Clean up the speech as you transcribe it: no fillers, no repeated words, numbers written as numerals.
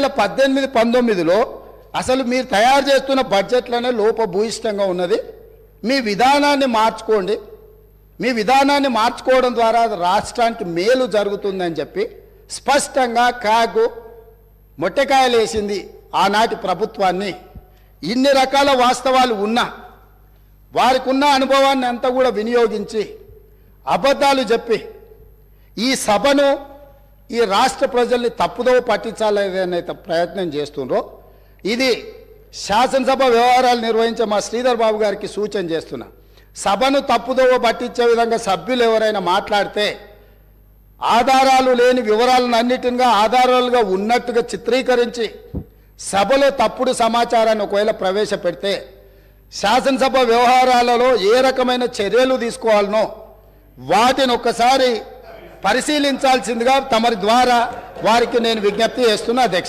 2018-19లో అసలు మీరు తయారు చేస్తున్న బడ్జెట్లోనే లోపభూయిష్టంగా ఉన్నది. మీ విధానాన్ని మార్చుకోండి, మీ విధానాన్ని మార్చుకోవడం ద్వారా రాష్ట్రానికి మేలు జరుగుతుందని చెప్పి స్పష్టంగా కాగు మొట్టకాయలు వేసింది ఆనాటి ప్రభుత్వాన్ని. ఇన్ని రకాల వాస్తవాలు ఉన్నా వారికి ఉన్న అనుభవాన్ని అంతా కూడా వినియోగించి అబద్ధాలు చెప్పి ఈ సభను ఈ రాష్ట్ర ప్రజల్ని తప్పుదోవ పట్టించాలనే ప్రయత్నం చేస్తుండ్రో ఇది శాసనసభ వ్యవహారాలు నిర్వహించే మా శ్రీధర్ బాబు గారికి సూచన చేస్తున్నా. సభను తప్పుదోవ పట్టించే విధంగా సభ్యులు ఎవరైనా మాట్లాడితే ఆధారాలు లేని వివరాలను అన్నిటిగా ఆధారాలుగా ఉన్నట్టుగా చిత్రీకరించి సభలో తప్పుడు సమాచారాన్ని ఒకవేళ ప్రవేశపెడితే శాసనసభ వ్యవహారాలలో ఏ రకమైన చర్యలు తీసుకోవాలనో వాటిని ఒక్కసారి పరిశీలించాల్సిందిగా తమరి ద్వారా వారికి నేను విజ్ఞప్తి చేస్తున్నా అధ్యక్ష.